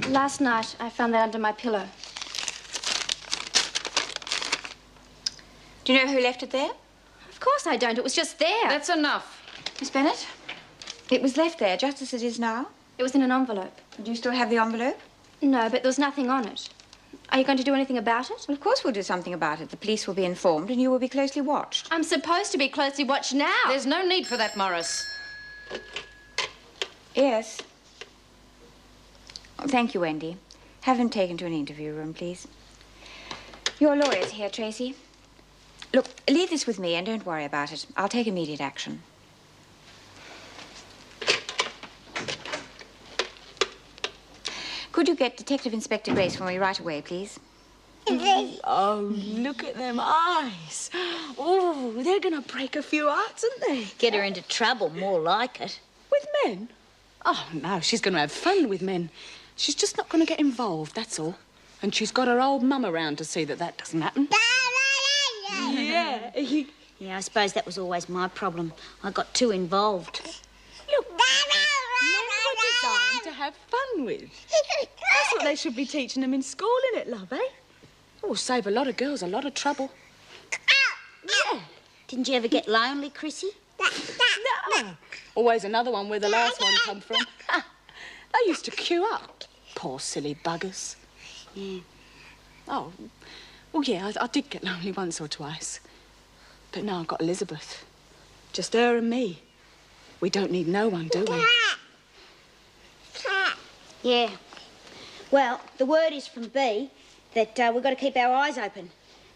Last night, I found that under my pillow. Do you know who left it there? Of course I don't. It was just there. That's enough. Miss Bennett? It was left there, just as it is now. It was in an envelope. Do you still have the envelope? No, but there was nothing on it. Are you going to do anything about it? Well, of course we'll do something about it. The police will be informed and you will be closely watched. I'm supposed to be closely watched now. There's no need for that, Morris. Yes. Oh, thank you, Wendy. Have him taken to an interview room, please. Your lawyer's here, Tracy. Look, leave this with me and don't worry about it. I'll take immediate action. Could you get Detective Inspector Grace for me right away, please? Oh, look at them eyes. Oh, they're going to break a few hearts, aren't they? Get her into trouble, more like it. With men? Oh, no, she's going to have fun with men. She's just not going to get involved, that's all. And she's got her old mum around to see that that doesn't happen. Yeah. Yeah, I suppose that was always my problem. I got too involved. Look, men were designed to have fun with. That's what they should be teaching them in school, innit, love, eh? It will save a lot of girls a lot of trouble. Yeah. Didn't you ever get lonely, Chrissy? No. Always another one where the last one come from. They used to queue up. Poor silly buggers. Yeah. Oh, well, yeah, I did get lonely once or twice. But now I've got Elizabeth. Just her and me. We don't need no one, do we? Yeah. Well, the word is from B that we've got to keep our eyes open.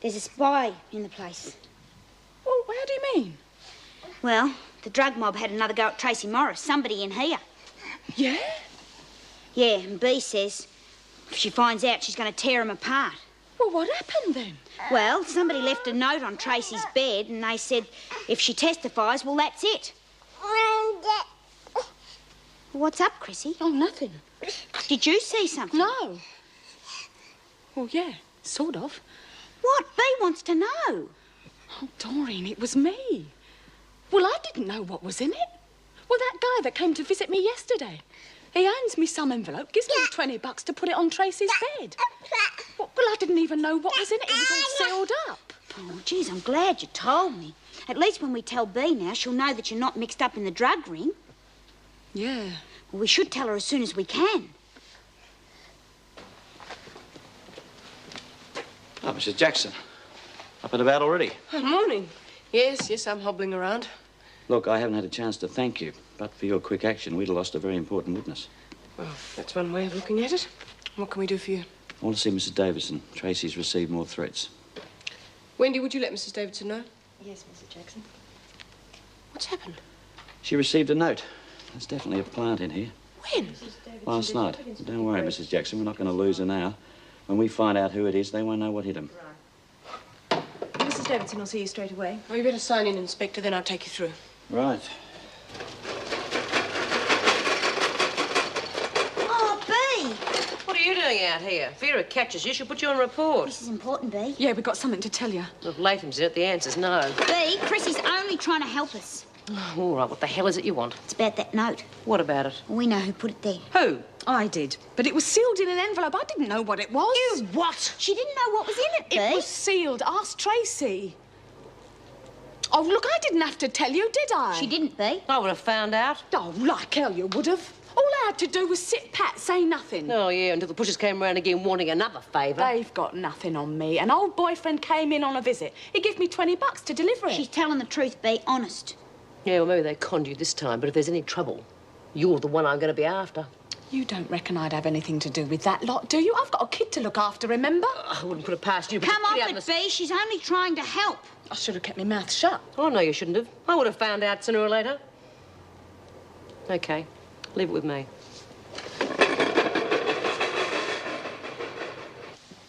There's a spy in the place. Well, how do you mean? Well, the drug mob had another go at Tracy Morris, somebody in here. Yeah? Yeah, and B says if she finds out, she's going to tear him apart. Well, what happened then? Well, somebody left a note on Tracy's bed and they said if she testifies, well, that's it. What's up, Chrissy? Oh, nothing. Did you see something? No. Well, yeah, sort of. What? B wants to know. Oh, Doreen, it was me. Well, I didn't know what was in it. Well, that guy that came to visit me yesterday, he hands me some envelope, gives me $20 to put it on Tracy's bed. Well, I didn't even know what was in it. It was all sealed up. Oh, geez, I'm glad you told me. At least when we tell B now, she'll know that you're not mixed up in the drug ring. Yeah. Well, we should tell her as soon as we can. Oh, Mrs. Jackson. Up and about already? Good morning. Yes, I'm hobbling around. Look, I haven't had a chance to thank you, but for your quick action, we'd have lost a very important witness. Well, that's one way of looking at it. What can we do for you? I want to see Mrs. Davidson. Tracy's received more threats. Wendy, would you let Mrs. Davidson know? Yes, Mrs. Jackson. What's happened? She received a note. There's definitely a plant in here. When? Last night. Don't worry, Mrs. Jackson. We're not going to lose her now. When we find out who it is, they won't know what hit them. Mrs. Davidson will see you straight away. Well, you better sign in, Inspector, then I'll take you through. Right. Oh, B! What are you doing out here? If Vera catches you, she'll put you on report. This is important, B. Yeah, we've got something to tell you. If Latham's in it, the answer's no. B, Chrissy's only trying to help us. All right, what the hell is it you want? It's about that note. What about it? We know who put it there. Who? I did. But it was sealed in an envelope. I didn't know what it was. You what? She didn't know what was in it, B. It was sealed. Ask Tracy. Oh, look, I didn't have to tell you, did I? She didn't, B. I would have found out. Oh, like hell you would have. All I had to do was sit pat, say nothing. Oh, yeah, until the pushers came round again wanting another favour. They've got nothing on me. An old boyfriend came in on a visit. He gave me $20 to deliver it. She's telling the truth, B. Honest. Yeah, well, maybe they conned you this time, but if there's any trouble, you're the one I'm going to be after. You don't reckon I'd have anything to do with that lot, do you? I've got a kid to look after, remember? I wouldn't put it past you. But Come get off out it, the... B. She's only trying to help. I should have kept my mouth shut. Oh, no, you shouldn't have. I would have found out sooner or later. OK, leave it with me.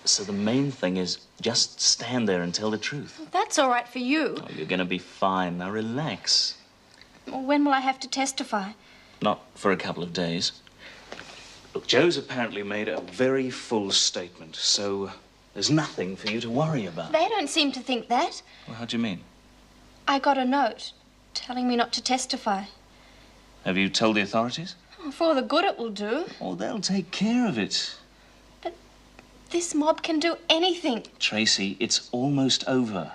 So the main thing is just stand there and tell the truth. That's all right for you. Oh, you're going to be fine. Now relax. Well, when will I have to testify? Not for a couple of days. Look, Joe's apparently made a very full statement, so there's nothing for you to worry about. They don't seem to think that. Well, how do you mean? I got a note telling me not to testify. Have you told the authorities? Oh, For all the good it will do. Oh, they'll take care of it. This mob can do anything. Tracy, it's almost over.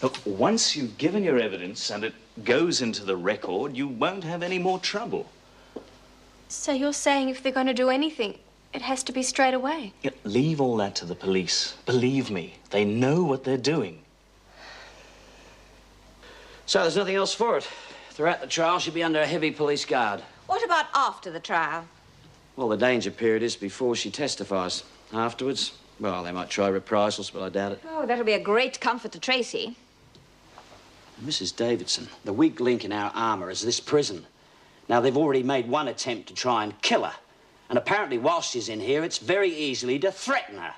Look, once you've given your evidence and it goes into the record, you won't have any more trouble. So you're saying if they're going to do anything, it has to be straight away? Yeah, leave all that to the police. Believe me, they know what they're doing. So there's nothing else for it. Throughout the trial, she'll be under a heavy police guard. What about after the trial? Well, the danger period is before she testifies. Afterwards, well, they might try reprisals, but I doubt it. Oh, that'll be a great comfort to Tracy. Mrs. Davidson, the weak link in our armour is this prison. Now, they've already made one attempt to try and kill her. And apparently, while she's in here, it's very easy to threaten her.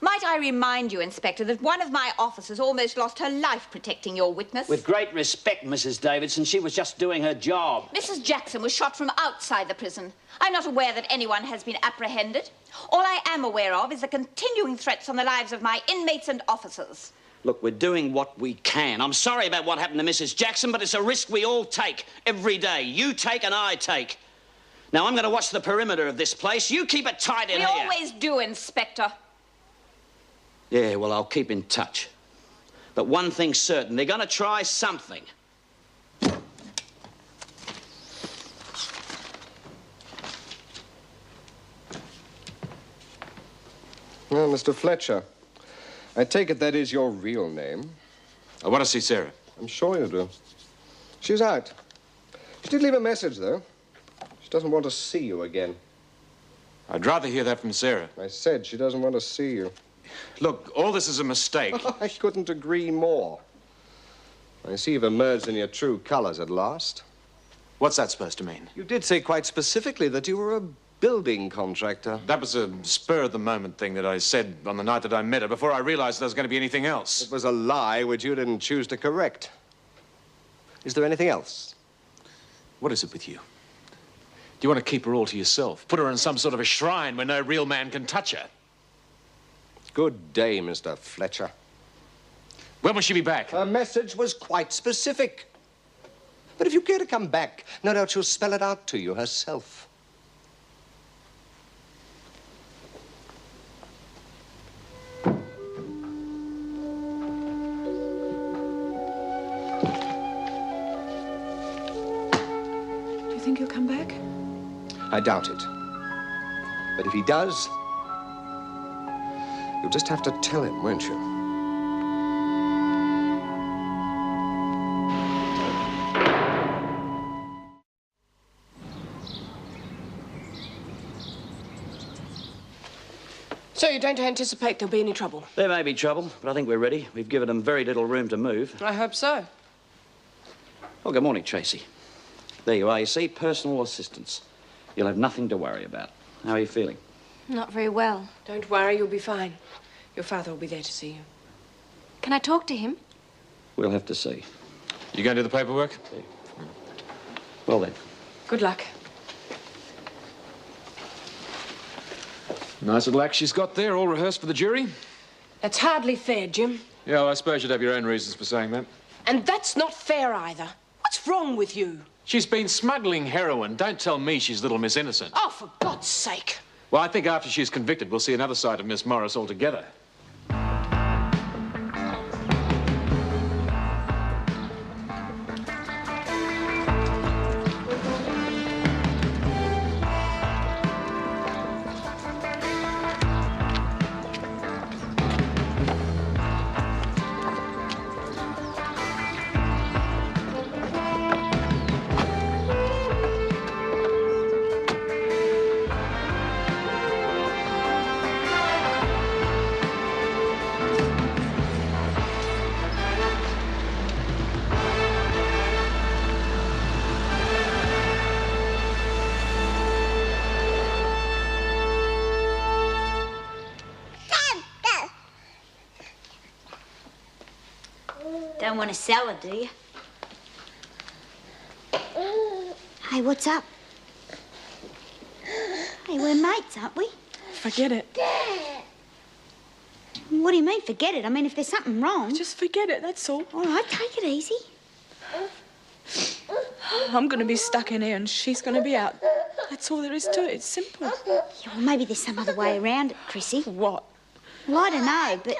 Might I remind you, Inspector, that one of my officers almost lost her life protecting your witness? With great respect, Mrs. Davidson, she was just doing her job. Mrs. Jackson was shot from outside the prison. I'm not aware that anyone has been apprehended. All I am aware of is the continuing threats on the lives of my inmates and officers. Look, we're doing what we can. I'm sorry about what happened to Mrs. Jackson, but it's a risk we all take every day. You take and I take. Now, I'm going to watch the perimeter of this place. You keep it tight in here. We always do, Inspector. Yeah, well, I'll keep in touch. But one thing's certain, they're going to try something. Well, Mr. Fletcher, I take it that is your real name. I want to see Sarah. I'm sure you do. She's out. She did leave a message, though. She doesn't want to see you again. I'd rather hear that from Sarah. I said she doesn't want to see you. Look, all this is a mistake. I couldn't agree more. I see you've emerged in your true colors at last. What's that supposed to mean? You did say quite specifically that you were a building contractor. That was a spur-of-the-moment thing that I said on the night that I met her, before I realized there was going to be anything else. It was a lie which you didn't choose to correct. Is there anything else? What is it with you? Do you want to keep her all to yourself? Put her in some sort of a shrine where no real man can touch her? Good day, Mr. Fletcher. When will she be back? Her message was quite specific. But if you care to come back, no doubt she'll spell it out to you herself. Do you think he'll come back? I doubt it. But if he does, you'll just have to tell him, won't you? So you don't anticipate there'll be any trouble? There may be trouble, but I think we're ready. We've given them very little room to move. I hope so. Well, good morning, Tracy. There you are, you see, personal assistance. You'll have nothing to worry about. How are you feeling? Not very well. Don't worry, you'll be fine. Your father will be there to see you. Can I talk to him? We'll have to see. You going to do the paperwork? Well, then. Good luck. Nice little act she's got there, all rehearsed for the jury. That's hardly fair, Jim. Yeah, well, I suppose you'd have your own reasons for saying that. And that's not fair either. What's wrong with you? She's been smuggling heroin. Don't tell me she's Little Miss Innocent. Oh, for God's sake. Well, I think after she's convicted, we'll see another side of Miss Morris altogether. Don't want to sell her, do you? Hey, what's up? Hey, we're mates, aren't we? Forget it. What do you mean, forget it? I mean, if there's something wrong... Just forget it, that's all. All right, take it easy. I'm going to be stuck in here and she's going to be out. That's all there is to it. It's simple. Yeah, well, maybe there's some other way around it, Chrissy. What? Well, I don't know, but